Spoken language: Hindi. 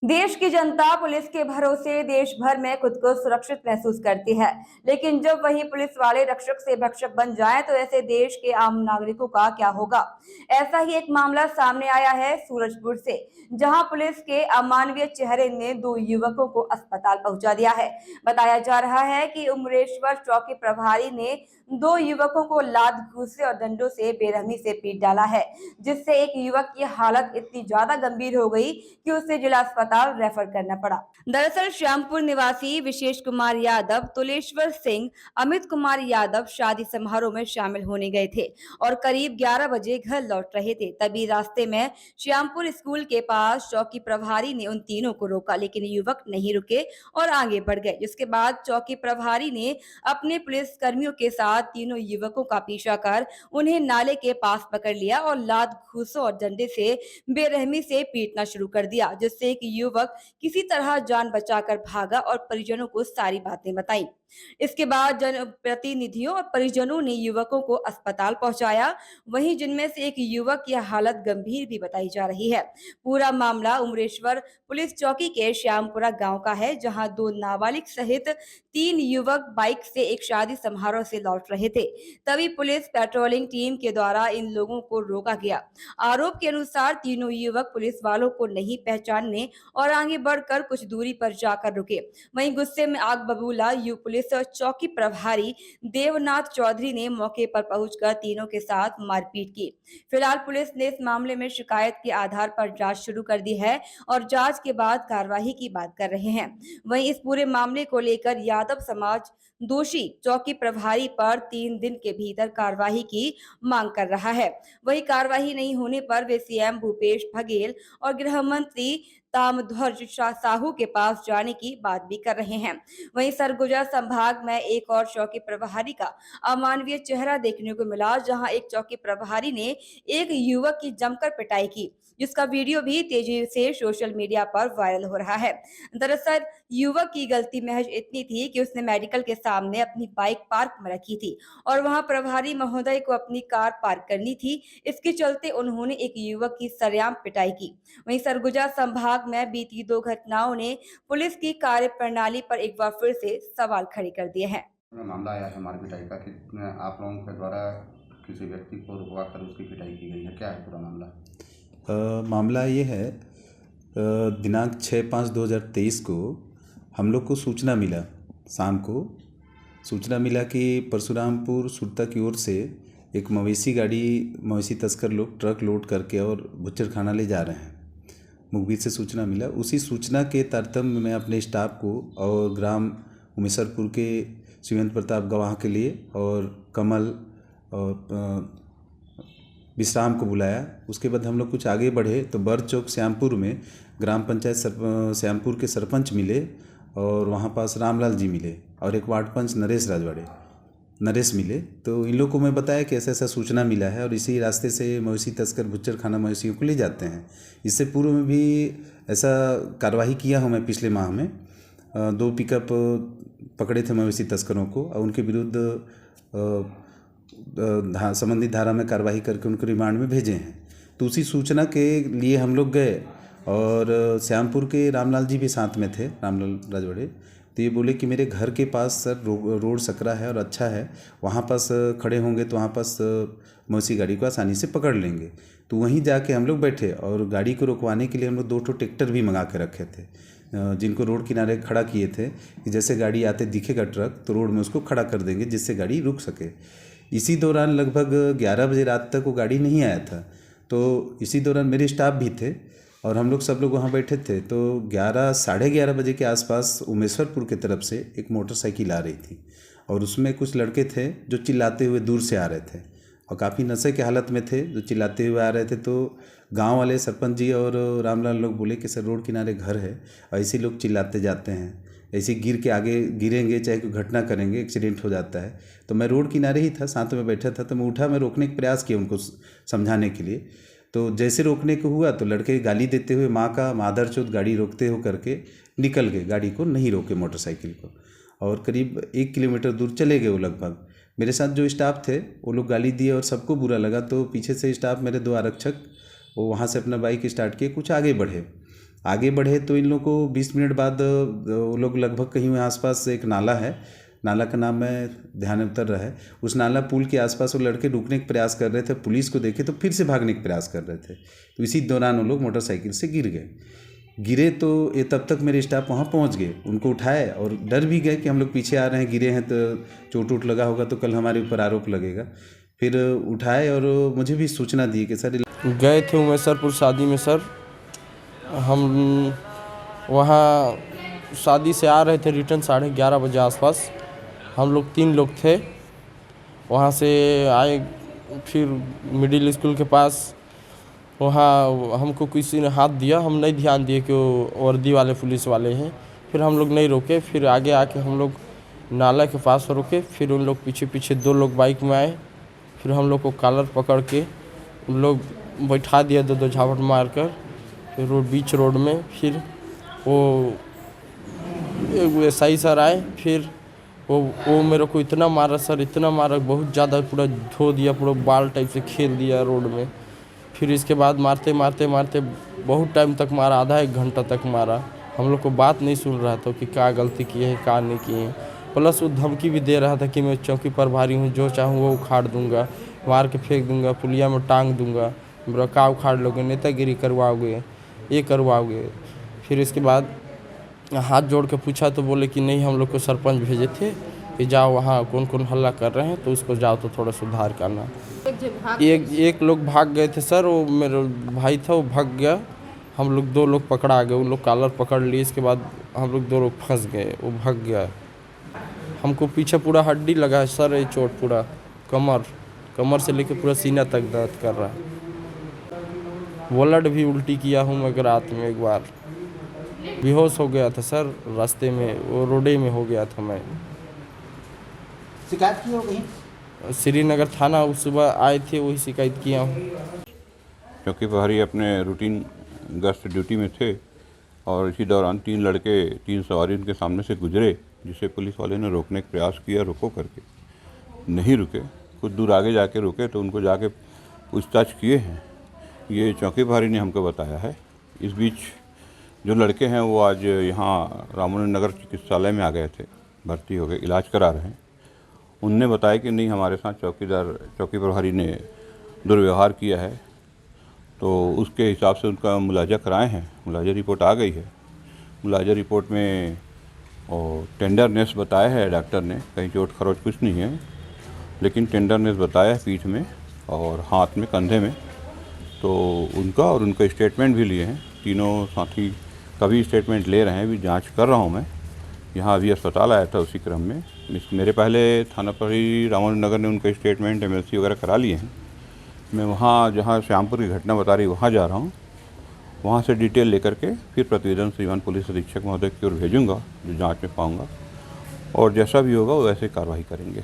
देश की जनता पुलिस के भरोसे देश भर में खुद को सुरक्षित महसूस करती है, लेकिन जब वही पुलिस वाले रक्षक से भक्षक बन जाएं, तो ऐसे देश के आम नागरिकों का क्या होगा। ऐसा ही एक मामला सामने आया है सूरजपुर से, जहां पुलिस के अमानवीय चेहरे ने दो युवकों को अस्पताल पहुंचा दिया है। बताया जा रहा है कि उमरेश्वर चौकी प्रभारी ने दो युवकों को लात घूंसे और डंडों से बेरहमी से पीट डाला है, जिससे एक युवक की हालत इतनी ज्यादा गंभीर हो गई कि उसे जिला अस्पताल रेफर करना पड़ा। दरअसल श्यामपुर निवासी विशेष कुमार यादव, तुलेश्वर सिंह, अमित कुमार यादव शादी समारोह में शामिल होने गए थे और करीब 11 बजे घर लौट रहे थे। तभी रास्ते में श्यामपुर स्कूल के पास चौकी प्रभारी ने उन तीनों को रोका, लेकिन युवक नहीं रुके और आगे बढ़ गए। जिसके बाद चौकी प्रभारी ने अपने पुलिस कर्मियों के साथ तीनों युवकों का पीछा कर उन्हें नाले के पास पकड़ लिया और लात घूंसों और डंडे से बेरहमी से पीटना शुरू कर दिया, जिससे एक युवक किसी तरह जान बचाकर भागा और परिजनों को सारी बातें बताई। इसके बाद जनप्रतिनिधियों और परिजनों ने युवकों को अस्पताल पहुंचाया, वहीं जिनमें से एक युवक की हालत गंभीर भी बताई जा रही है। पूरा मामला उमरेश्वर पुलिस चौकी के श्यामपुरा गांव का है, जहां दो नाबालिग सहित 3 युवक बाइक से एक शादी समारोह से लौट रहे थे। तभी पुलिस पेट्रोलिंग टीम के द्वारा इन लोगों को रोका गया। आरोप के अनुसार तीनों युवक पुलिस वालों को नहीं पहचानने और आगे बढ़कर कुछ दूरी पर जाकर रुके। वहीं गुस्से में आग बबूला पुलिस चौकी प्रभारी देवनाथ चौधरी ने मौके पर पहुंचकर तीनों के साथ मारपीट की। फिलहाल पुलिस ने इस मामले में शिकायत के आधार पर जांच शुरू कर दी है और जांच के बाद कार्रवाई की बात कर रहे हैं। वहीं इस पूरे मामले को लेकर यादव समाज दोषी चौकी प्रभारी पर 3 दिन के भीतर कार्रवाई की मांग कर रहा है। वही कार्रवाई नहीं होने पर वे सीएम भूपेश बघेल और गृह मंत्री ताम्रध्वज साहू के पास जाने की बात भी कर रहे हैं। वहीं सरगुजा संभाग में एक और चौकी प्रभारी का अमानवीय चेहरा देखने को मिला, जहां एक चौकी प्रभारी ने एक युवक की जमकर पिटाई की, जिसका वीडियो भी तेजी से सोशल मीडिया पर वायरल हो रहा है। दरअसल युवक की गलती महज इतनी थी कि उसने मेडिकल के सामने अपनी बाइक पार्क में रखी थी और वहां प्रभारी महोदय को अपनी कार पार्क करनी थी। इसके चलते उन्होंने एक युवक की सरेआम पिटाई की। वहीं सरगुजा संभाग में बीती 2 घटनाओं ने पुलिस की कार्यप्रणाली पर एक बार फिर से सवाल खड़े कर दिए हैं। मामला आया है मार पिटाई का कि आप लोगों के द्वारा किसी व्यक्ति को रुकवा कर उसकी पिटाई की गई है, क्या है पूरा मामला? मामला ये है, दिनांक 6/5/2023 को हम लोग को सूचना मिला, शाम को सूचना मिला कि परशुरामपुर सुरता की ओर से एक मवेशी तस्कर लोग ट्रक लोड करके और बुच्चर खाना ले जा रहे हैं। मुखबिर से सूचना मिला। उसी सूचना के तारतम्य में अपने स्टाफ को और ग्राम उमेशरपुर के शिवेंद्र प्रताप गवाह के लिए और कमल और विश्राम को बुलाया। उसके बाद हम लोग कुछ आगे बढ़े तो बर्द चौक श्यामपुर में ग्राम पंचायत श्यामपुर के सरपंच मिले और वहाँ पास रामलाल जी मिले और एक वार्ड पंच नरेश मिले। तो इन लोगों को मैं बताया कि ऐसा ऐसा सूचना मिला है और इसी रास्ते से मवेशी तस्कर बुच्चर खाना मवेशियों को ले जाते हैं। इससे पूर्व में भी ऐसा कार्रवाई किया हूँ मैं। पिछले माह में 2 पिकअप पकड़े थे मवेशी तस्करों को और उनके विरुद्ध संबंधित धारा में कार्रवाई करके उनको रिमांड में भेजे हैं। तो उसी सूचना के लिए हम लोग गए और श्यामपुर के रामलाल जी भी साथ में थे, रामलाल राजवाड़े। तो ये बोले कि मेरे घर के पास सर रोड सकरा है और अच्छा है, वहाँ पास खड़े होंगे तो वहाँ पास मवेशी गाड़ी को आसानी से पकड़ लेंगे। तो वहीं जाके हम लोग बैठे और गाड़ी को रुकवाने के लिए हम लोग 2 ट्रैक्टर भी मंगा के रखे थे, जिनको रोड किनारे खड़ा किए थे कि जैसे गाड़ी आते दिखेगा ट्रक तो रोड में उसको खड़ा कर देंगे जिससे गाड़ी रुक सके। इसी दौरान लगभग 11 बजे रात तक वो गाड़ी नहीं आया था। तो इसी दौरान मेरे स्टाफ भी थे और हम लोग सब लोग वहाँ बैठे थे। तो 11 साढ़े 11 बजे के आसपास उमेशरपुर की तरफ से एक मोटरसाइकिल आ रही थी और उसमें कुछ लड़के थे जो चिल्लाते हुए दूर से आ रहे थे और काफ़ी नशे के हालत में थे, जो चिल्लाते हुए आ रहे थे। तो गांव वाले सरपंच जी और रामलाल लोग बोले कि सर रोड किनारे घर है और ऐसे लोग चिल्लाते जाते हैं, ऐसे गिर के आगे गिरेंगे चाहे कोई घटना करेंगे, एक्सीडेंट हो जाता है। तो मैं रोड किनारे ही था, साथ में बैठा था। तो मैं उठा, मैं रोकने का प्रयास किया उनको समझाने के लिए। तो जैसे रोकने को हुआ तो लड़के गाली देते हुए माँ का मादरचोद गाड़ी रोकते हो करके निकल गए, गाड़ी को नहीं रोके मोटरसाइकिल को, और करीब 1 किलोमीटर दूर चले गए वो लगभग। मेरे साथ जो स्टाफ थे वो लोग गाली दिए और सबको बुरा लगा। तो पीछे से स्टाफ मेरे 2 आरक्षक वो वहाँ से अपना बाइक स्टार्ट किए, कुछ आगे बढ़े। आगे बढ़े तो इन लोग को 20 मिनट बाद वो लोग लगभग कहीं वहाँ आसपास एक नाला है, नाला का नाम मैं ध्यान में उतर रहा है, उस नाला पुल के आसपास वो लड़के रुकने का प्रयास कर रहे थे। पुलिस को देखे तो फिर से भागने का प्रयास कर रहे थे। तो इसी दौरान वो लोग मोटरसाइकिल से गिरे तो ये तब तक मेरे स्टाफ वहाँ पहुँच गए, उनको उठाए और डर भी गए कि हम लोग पीछे आ रहे हैं, गिरे हैं तो चोट वोट लगा होगा तो कल हमारे ऊपर आरोप लगेगा। फिर उठाए और मुझे भी सूचना दी कि सर गए थे उमेशरपुर शादी में सर। हम वहाँ शादी से आ रहे थे रिटर्न 11:30 बजे आसपास। हम लोग 3 लोग थे। वहाँ से आए फिर मिडिल स्कूल के पास, वहाँ हमको किसी ने हाथ दिया, हम नहीं ध्यान दिए कि वो वर्दी वाले पुलिस वाले हैं। फिर हम लोग नहीं रोके, फिर आगे आके हम लोग नाला के पास रुके। फिर उन लोग पीछे पीछे 2 लोग बाइक में आए। फिर हम लोग को कॉलर पकड़ के उन लोग बैठा दिया 2 झापट मार कर फिर बीच रोड में। फिर वो SI सर आए, फिर वो मेरे को इतना मारा सर, इतना मारा, बहुत ज़्यादा, पूरा धो दिया, पूरा बाल टाइप से खेल दिया रोड में। फिर इसके बाद मारते मारते मारते बहुत टाइम तक मारा, आधा 1 घंटा तक मारा। हम लोग को बात नहीं सुन रहा था कि क्या गलती की है, क्या नहीं की है। प्लस वो धमकी भी दे रहा था कि मैं चौकी पर भारी हूँ, जो चाहूँ वो उखाड़ दूंगा, मार के फेंक दूंगा, पुलिया में टांग दूंगा, मेरा का उखाड़ लोगे, नेतागिरी करवाओगे, ये करवाओगे। फिर इसके बाद हाथ जोड़ के पूछा तो बोले कि नहीं, हम लोग को सरपंच भेजे थे कि जाओ वहाँ कौन कौन हल्ला कर रहे हैं तो उसको जाओ तो थोड़ा सुधार करना। एक लोग भाग गए थे सर, वो मेरा भाई था, वो भाग गया। हम लोग 2 लोग पकड़ा गए, उन लोग कॉलर पकड़ लिए। इसके बाद हम लोग 2 लोग फंस गए, वो भाग गया। हमको पीछे पूरा हड्डी लगा है सर, ये चोट पूरा कमर से लेकर पूरा सीना तक दर्द कर रहा है। ब्लड भी उल्टी किया हूँ मैं रात में, एक बार बेहोश हो गया था सर, रास्ते में वो रोडे में हो गया था मैं। शिकायत की हो कहीं? श्रीनगर थाना उस सुबह आए थे, वही शिकायत किया हूँ। चौकी प्रहरी अपने रूटीन गश्त ड्यूटी में थे और इसी दौरान 3 लड़के 3 सवारी उनके सामने से गुजरे, जिसे पुलिस वाले ने रोकने का प्रयास किया, रोको करके नहीं रुके। कुछ दूर आगे जाके रुके तो उनको जाके पूछताछ किए हैं, ये चौकी प्रहरी ने हमको बताया है। इस बीच जो लड़के हैं वो आज यहाँ रामानंद नगर चिकित्सालय में आ गए थे, भर्ती हो गए, इलाज करा रहे हैं। उनने बताया कि नहीं, हमारे साथ चौकी प्रहरी ने दुर्व्यवहार किया है, तो उसके हिसाब से उनका मुलाजा कराए हैं। मुलाजा रिपोर्ट आ गई है। मुलाजा रिपोर्ट में और टेंडरनेस बताया है डॉक्टर ने, कहीं चोट खरोच कुछ नहीं है, लेकिन टेंडरनेस बताया है पीठ में और हाथ में, कंधे में। तो उनका और उनका स्टेटमेंट भी लिए हैं। तीनों साथी का भी स्टेटमेंट ले रहे हैं, अभी जांच कर रहा हूं मैं। यहाँ अभी अस्पताल आया था, उसी क्रम में मेरे पहले थाना प्रहरी रामानंद नगर ने उनका स्टेटमेंट MLC वगैरह करा लिए हैं। मैं वहाँ जहाँ श्यामपुर की घटना बता रही, वहाँ जा रहा हूँ। वहाँ से डिटेल लेकर के फिर प्रतिवेदन श्रीमान पुलिस अधीक्षक महोदय की ओर भेजूँगा, जो जांच में पाऊँगा, और जैसा भी होगा वैसे कार्रवाई करेंगे।